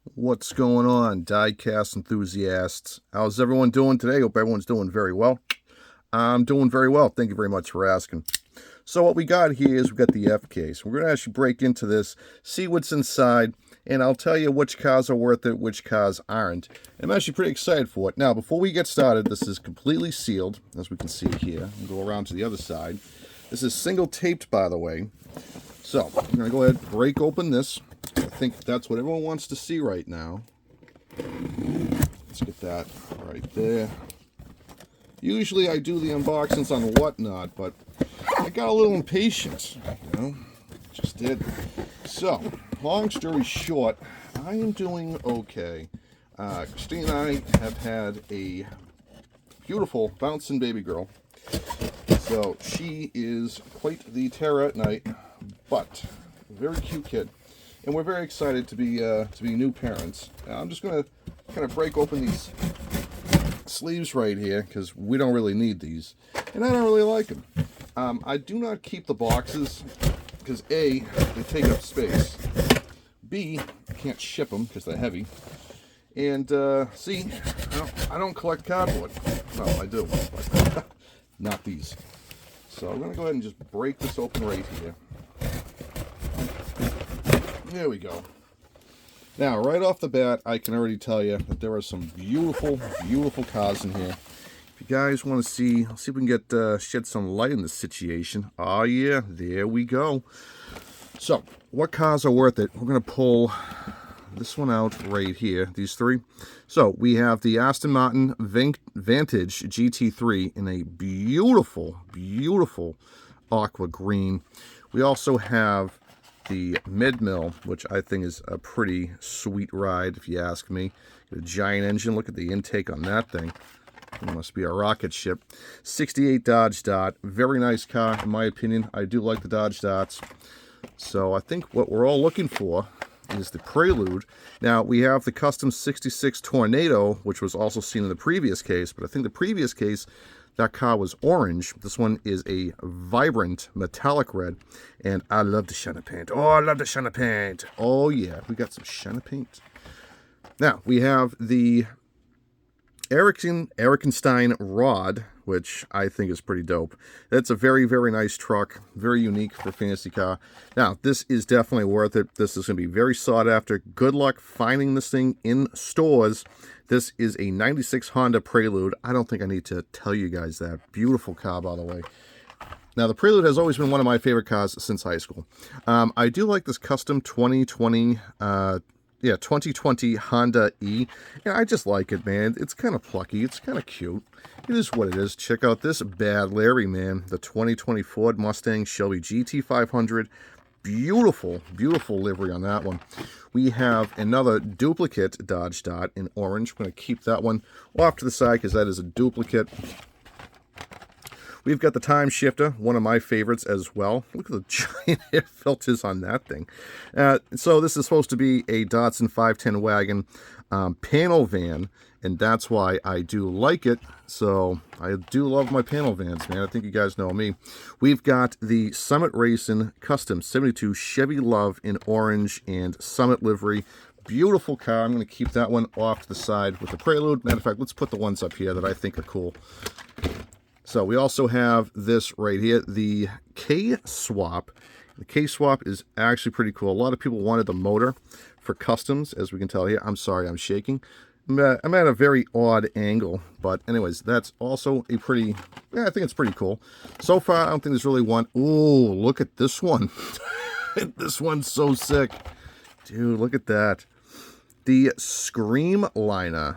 What's going on, diecast enthusiasts? How's everyone doing today? Hope everyone's doing very well. I'm doing very well. Thank you very much for asking. So what we got here is we've got the F case. We're going to actually break into this, see what's inside, and I'll tell you which cars are worth it, which cars aren't. I'm actually pretty excited for it. Now, before we get started, this is completely sealed, as we can see here. We'll go around to the other side. This is single taped, by the way. So, I'm going to go ahead and break open this. I think that's what everyone wants to see right now. Let's get that right there. Usually I do the unboxings on whatnot, but I got a little impatient, just did. So, long story short, I am doing okay. Christine and I have had a beautiful bouncing baby girl. So she is quite the terror at night, but a very cute kid. And we're very excited to be new parents. I'm just going to kind of break open these sleeves right here because we don't really need these. And I don't really like them. I do not keep the boxes because A, they take up space. B, I can't ship them because they're heavy. And C, I don't collect cardboard. Well, I do, but not these. So I'm going to go ahead and just break this open right here. There we go. Now, right off the bat, I can already tell you that there are some beautiful, beautiful cars in here. If you guys want to see, let's see if we can get shed some light in this situation. Oh yeah, there we go. So, what cars are worth it? We're going to pull this one out right here, these three. So, we have the Aston Martin Vantage GT3 in a beautiful, beautiful aqua green. We also have the Mid-Mill, which I think is a pretty sweet ride, if you ask me. A giant engine. Look at the intake on that thing. It must be a rocket ship. 68 Dodge Dot. Very nice car, in my opinion. I do like the Dodge Dots. So I think what we're all looking for is the Prelude. Now, we have the custom 66 Tornado, which was also seen in the previous case, but I think the previous case, that car was orange. This one is a vibrant metallic red, and I love the shiny paint. Oh, I love the shiny paint. Oh, yeah, we got some shiny paint. Now, we have the Erikenstein Rod, which I think is pretty dope. That's a very, very nice truck. Very unique for a fantasy car. Now, this is definitely worth it. This is going to be very sought after. Good luck finding this thing in stores. This is a 96 Honda Prelude. I don't think I need to tell you guys that. Beautiful car, by the way. Now, the Prelude has always been one of my favorite cars since high school. I do like this custom 2020 Honda E. Yeah, I just like it, man. It's kind of plucky. It's kind of cute. It is what it is. Check out this bad Larry, man. The 2020 Ford Mustang Shelby GT500. Beautiful, beautiful livery on that one. We have another duplicate Dodge Dot in orange. I'm going to keep that one off to the side because that is a duplicate. We've got the Time Shifter, one of my favorites as well. Look at the giant air filters on that thing. So this is supposed to be a Datsun 510 wagon panel van, and that's why I do like it. So I do love my panel vans, man. I think you guys know me. We've got the Summit Racing Custom 72 Chevy Love in orange and Summit livery. Beautiful car. I'm going to keep that one off to the side with the Prelude. Matter of fact, let's put the ones up here that I think are cool. So we also have this right here, the K-Swap. The K-Swap is actually pretty cool. A lot of people wanted the motor for customs, as we can tell here. I'm sorry, I'm shaking. I'm at a very odd angle, but anyways, that's also a pretty, yeah, I think it's pretty cool. So far, I don't think there's really one. Ooh, look at this one. This one's so sick. Dude, look at that. The Screamliner.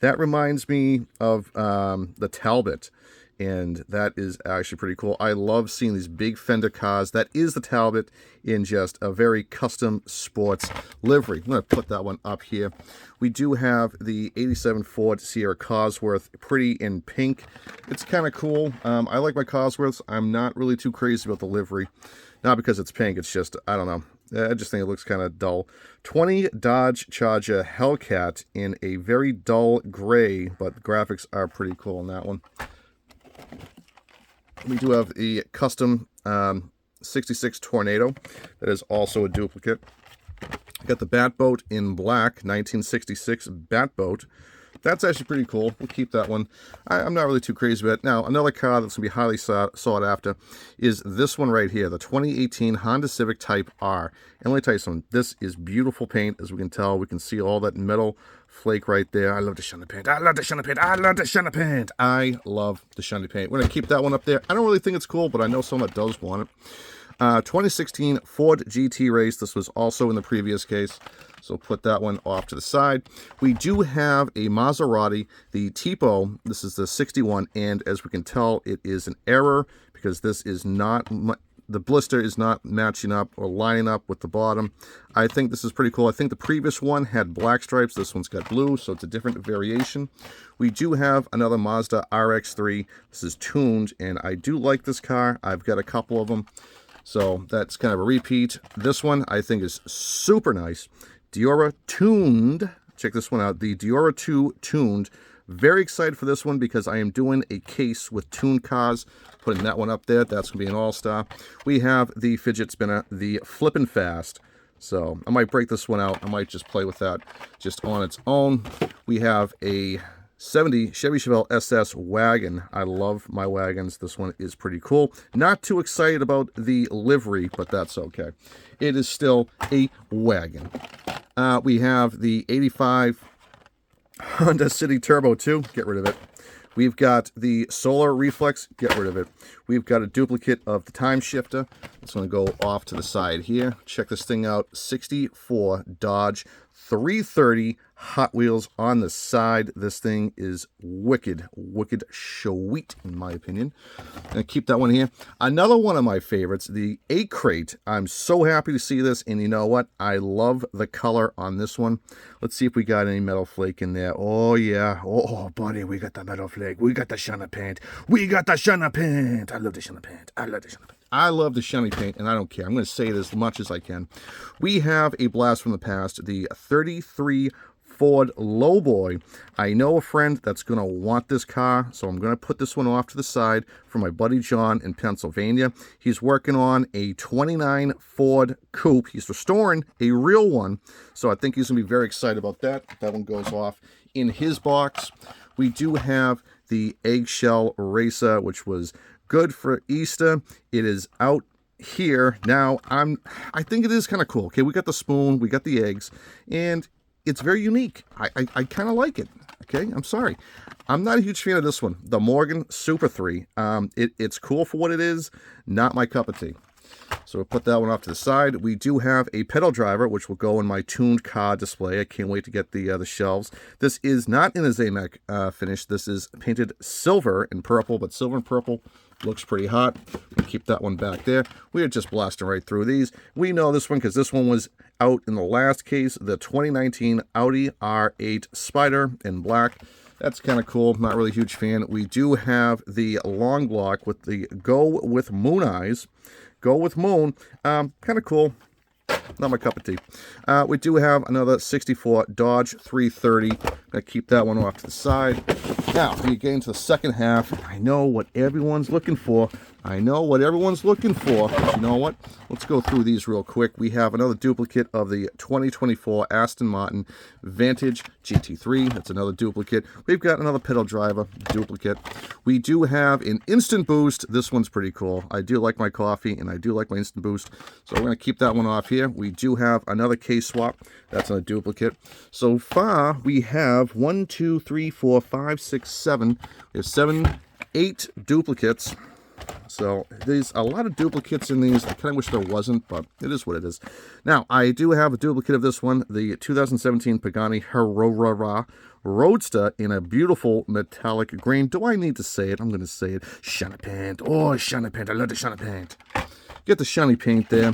That reminds me of the Talbot, and that is actually pretty cool. I love seeing these big fender cars. That is the Talbot in just a very custom sports livery. I'm going to put that one up here. We do have the 87 Ford Sierra Cosworth, pretty in pink. It's kind of cool. I like my Cosworths. I'm not really too crazy about the livery. Not because it's pink, it's just, I don't know. I just think it looks kind of dull. 20 Dodge Charger Hellcat in a very dull gray, but the graphics are pretty cool on that one. We do have the custom 66 Tornado. That is also a duplicate. Got the Bat Boat in black, 1966 Bat Boat. That's actually pretty cool. We'll keep that one. I'm not really too crazy about it. Now, another car that's going to be highly sought after is this one right here, the 2018 Honda Civic Type R. And let me tell you something. This is beautiful paint. As we can tell, we can see all that metal flake right there. I love the shiny paint. I love the shiny paint. I love the shiny paint. I love the shiny paint. We're going to keep that one up there. I don't really think it's cool, but I know someone that does want it. 2016 Ford GT race. This was also in the previous case, so put that one off to the side. We do have a Maserati, the Tipo. This is the 61, and as we can tell, it is an error because this is not, the blister is not matching up or lining up with the bottom. I think this is pretty cool. I think the previous one had black stripes. This one's got blue, so it's a different variation. We do have another Mazda RX-3. This is tuned, and I do like this car. I've got a couple of them. So that's kind of a repeat. This one I think is super nice. Diora tuned. Check this one out. The Diora 2 tuned. Very excited for this one because I am doing a case with tuned cars. Putting that one up there. That's going to be an all-star. We have the fidget spinner, the Flippin' Fast. So I might break this one out. I might just play with that just on its own. We have a 70 Chevy Chevelle SS wagon. I love my wagons. This one is pretty cool. Not too excited about the livery, but that's okay. It is still a wagon. We have the 85 Honda City Turbo 2. Get rid of it. We've got the Solar Reflex. Get rid of it. We've got a duplicate of the Time Shifter. It's going to go off to the side here. Check this thing out. 64 Dodge 330 Hot Wheels on the side. This thing is wicked sweet, in my opinion. I'm going to keep that one here. Another one of my favorites, the 8 Crate. I'm so happy to see this, and you know what? I love the color on this one. Let's see if we got any metal flake in there. Oh, yeah. Oh, buddy, we got the metal flake. We got the shiny paint. We got the shiny paint. I love the shiny paint. I love the shiny paint. I love the shiny paint, and I don't care. I'm going to say it as much as I can. We have a blast from the past, the 33 Ford Lowboy. I know a friend that's going to want this car, so I'm going to put this one off to the side for my buddy John in Pennsylvania. He's working on a 29 Ford Coupe. He's restoring a real one, so I think he's going to be very excited about that. That one goes off in his box. We do have the Eggshell Racer, which was good for Easter. It is out here now. I think it is kind of cool. Okay, we got the spoon, we got the eggs, and it's very unique. I kind of like it. Okay, I'm sorry. I'm not a huge fan of this one, the Morgan Super 3. It's cool for what it is, not my cup of tea. So we'll put that one off to the side. We do have a pedal driver, which will go in my tuned car display. I can't wait to get the shelves. This is not in a Zamek finish. This is painted silver and purple, but silver and purple looks pretty hot. We'll keep that one back there. We are just blasting right through these. We know this one because this one was out in the last case, the 2019 Audi R8 Spider in black. That's kind of cool. Not really a huge fan. We do have the long block with the Go With Moon Eyes. Go With Moon. Kind of cool. Not my cup of tea. We do have another 64 Dodge 330. Gonna keep that one off to the side. Now, we get into the second half. I know what everyone's looking for. I know what everyone's looking for. But you know what? Let's go through these real quick. We have another duplicate of the 2024 Aston Martin Vantage GT3. That's another duplicate. We've got another pedal driver duplicate. We do have an Instant Boost. This one's pretty cool. I do like my coffee, and I do like my Instant Boost. So we're going to keep that one off here. We do have another case swap. That's a duplicate. So far, we have 1, 2, 3, 4, 5, 6, 7. We have 8 duplicates. So there's a lot of duplicates in these. I kind of wish there wasn't, but it is what it is. Now, I do have a duplicate of this one, the 2017 Pagani Huayra Roadster in a beautiful metallic green. Do I need to say it? I'm going to say it. Shiny paint. Oh, shiny paint. I love the shiny paint. Get the shiny paint there.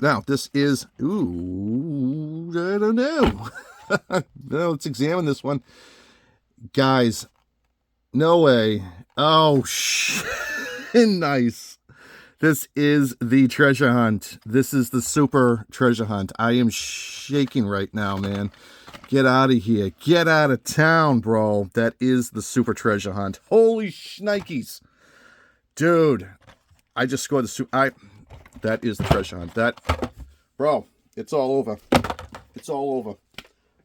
Now, this is, ooh, I don't know. Now, let's examine this one. Guys, no way. Oh, shit. Nice. This is the treasure hunt. This is the super treasure hunt. I am shaking right now, man. Get out of here. Get out of town, bro. That is the super treasure hunt. Holy shnikes. Dude, I just scored the super. That is the treasure hunt. That, bro, It's all over. It's all over.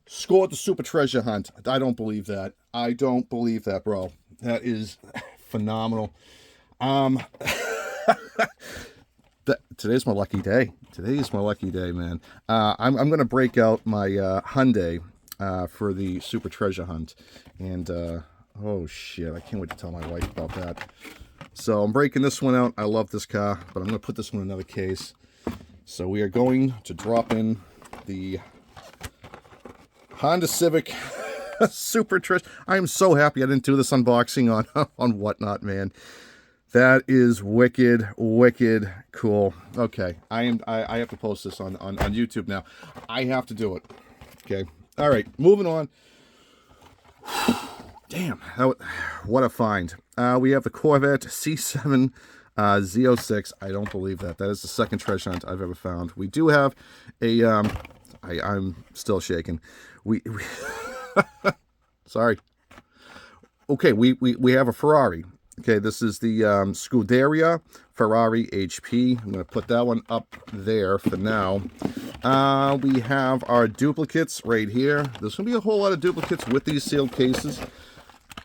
Scored the super treasure hunt. I don't believe that. I don't believe that, bro. That is phenomenal. Today's my lucky day. Today is my lucky day, man. I'm going to break out my Hyundai for the super treasure hunt. And, oh shit, I can't wait to tell my wife about that. So I'm breaking this one out. I love this car, but I'm going to put this one in another case. So we are going to drop in the Honda Civic super treasure. I am so happy I didn't do this unboxing on Whatnot, man. That is wicked, wicked cool. Okay, I have to post this on YouTube now. I have to do it. Okay. All right, moving on. Damn, what a find. We have the Corvette C7 Z06. I don't believe that. That is the second treasure hunt I've ever found. We do have a, I'm still shaking. We sorry. Okay, we have a Ferrari. Okay, this is the Scuderia Ferrari HP. I'm going to put that one up there for now. We have our duplicates right here. There's going to be a whole lot of duplicates with these sealed cases.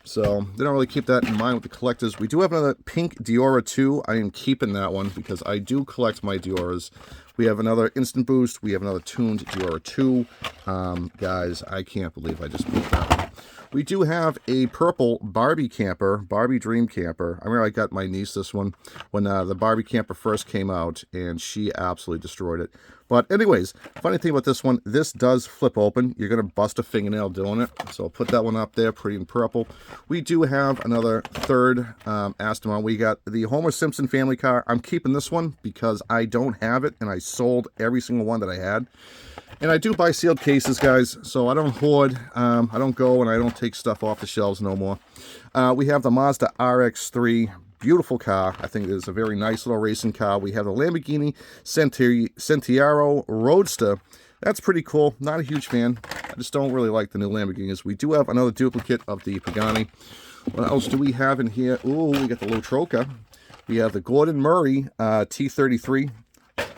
So they don't really keep that in mind with the collectors. We do have another pink Diora 2. I am keeping that one because I do collect my Dioras. We have another Instant Boost. We have another tuned Diora 2. Guys, I can't believe I just moved that one. We do have a purple Barbie camper, Barbie Dream Camper. I remember I got my niece this one when the Barbie camper first came out, and she absolutely destroyed it. But anyways, funny thing about this one, this does flip open. You're going to bust a fingernail doing it. So I'll put that one up there, pretty in purple. We do have another third Aston Martin. We got the Homer Simpson family car. I'm keeping this one because I don't have it, and I sold every single one that I had. And I do buy sealed cases, guys, so I don't hoard. I don't go and I don't take stuff off the shelves no more. We have the Mazda RX-3. Beautiful car. I think it is a very nice little racing car. We have the Lamborghini Centauro Roadster. That's pretty cool. Not a huge fan. I just don't really like the new Lamborghinis. We do have another duplicate of the Pagani. What else do we have in here? Ooh, we got the Lotroca. We have the Gordon Murray T33.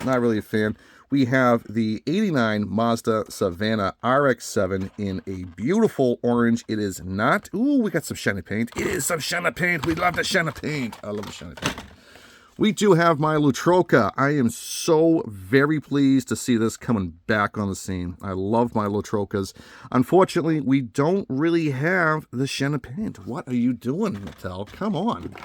Not really a fan. We have the 89 Mazda Savannah RX-7 in a beautiful orange. It is not... Ooh, we got some shiny paint. It is some shiny paint. We love the shiny paint. I love the shiny paint. We do have my Lotroca. I am so very pleased to see this coming back on the scene. I love my Lotrocas. Unfortunately, we don't really have the shiny paint. What are you doing, Mattel? Come on.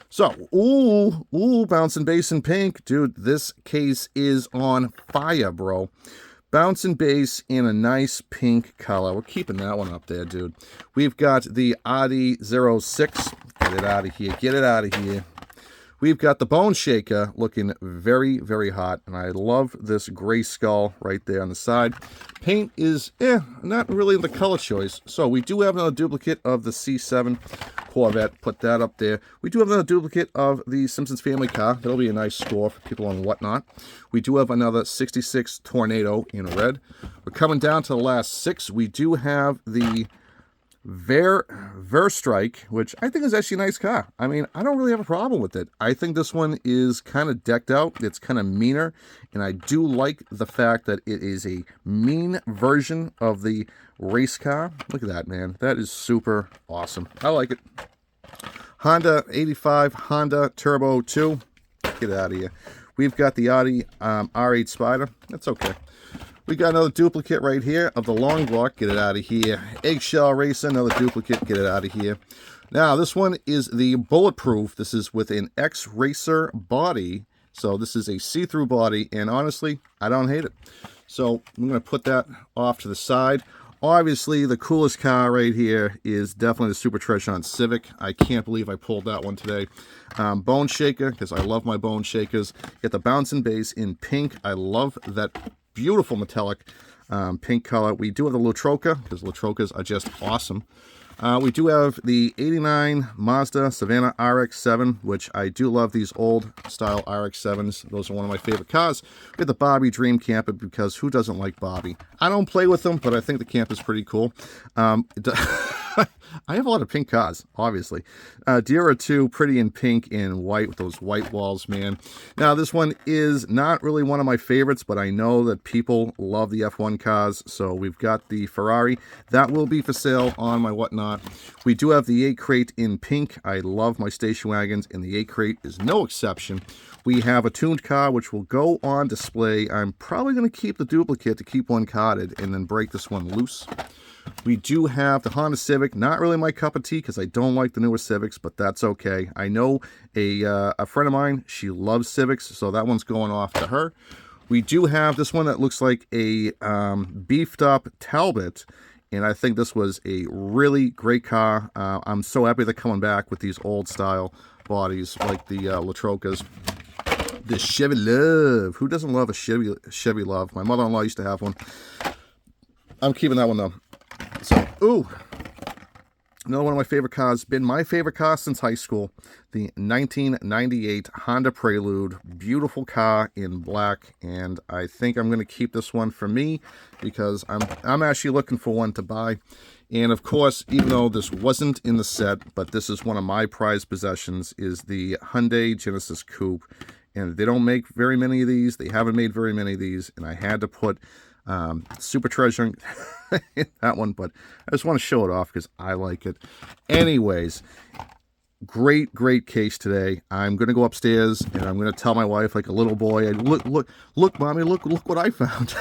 So, ooh, bouncing bass in pink. Dude, this case is on fire, bro. Bouncing bass in a nice pink color. We're keeping that one up there, dude. We've got the Audi 06. Get it out of here. Get it out of here. We've got the Bone Shaker looking very, very hot. And I love this gray skull right there on the side. Paint is, not really the color choice. So we do have another duplicate of the C7 Corvette. Put that up there. We do have another duplicate of the Simpsons family car. That'll be a nice score for people on Whatnot. We do have another 66 Tornado in red. We're coming down to the last 6. We do have the Verstrike, which I think is actually a nice car. I mean, I don't really have a problem with it. I think this one is kind of decked out. It's kind of meaner, and I do like the fact that it is a mean version of the race car. Look at that, man. That is super awesome. I like it. Honda 85 Honda Turbo 2. Get out of here. We've got the Audi R8 Spider. That's okay. We got another duplicate right here of the long block. Get it out of here. Eggshell Racer, another duplicate. Get it out of here. Now, this one is the Bulletproof. This is with an X-Racer body. So this is a see-through body, and honestly, I don't hate it. So I'm going to put that off to the side. Obviously, the coolest car right here is definitely the Super Treasure Hunt Civic. I can't believe I pulled that one today. Bone Shaker, because I love my Bone Shakers. Get the Bouncing Bass in pink. I love that beautiful metallic pink color. We do have the Lotroca, because Lotrocas are just awesome. We do have the 89 Mazda Savannah RX-7, which I do love these old style RX-7s. Those are one of my favorite cars. We have the Barbie Dream Camper, because who doesn't like Barbie? I don't play with them, but I think the camp is pretty cool. I have a lot of pink cars, obviously. Deer are too pretty in pink and white with those white walls, man. Now, this one is not really one of my favorites, but I know that people love the F1 cars. So we've got the Ferrari. That will be for sale on my whatnot. We do have the 8 crate in pink. I love my station wagons, and the 8 crate is no exception. We have a tuned car, which will go on display. I'm probably going to keep the duplicate to keep one carded and then break this one loose. We do have the Honda Civic. Not really my cup of tea because I don't like the newer Civics, but that's okay. I know a friend of mine, she loves Civics, so that one's going off to her. We do have this one that looks like a beefed up Talbot, and I think this was a really great car. I'm so happy they're coming back with these old style bodies like the Latrocas. The Chevy Love. Who doesn't love a Chevy Love? My mother-in-law used to have one. I'm keeping that one though. So, ooh, another one of my favorite cars. Been my favorite car since high school. The 1998 Honda Prelude. Beautiful car in black, and I think I'm going to keep this one for me because I'm actually looking for one to buy. And of course, even though this wasn't in the set, but this is one of my prized possessions, is the Hyundai Genesis Coupe. And they don't make very many of these. They haven't made very many of these, and I had to put Super Treasure in that one, but I just want to show it off because I like it. Anyways, great case today. I'm going to go upstairs and I'm going to tell my wife like a little boy, look, mommy, look what I found.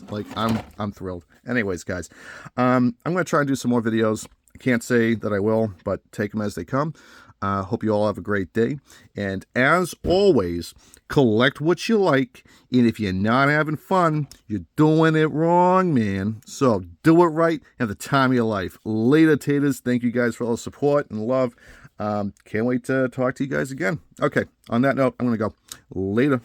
Like I'm thrilled. Anyways, guys, I'm going to try and do some more videos. I can't say that I will, but take them as they come. Hope you all have a great day. And as always, collect what you like. And if you're not having fun, you're doing it wrong, man. So do it right at the time of your life. Later, taters. Thank you guys for all the support and love. Can't wait to talk to you guys again. Okay, on that note, I'm going to go. Later.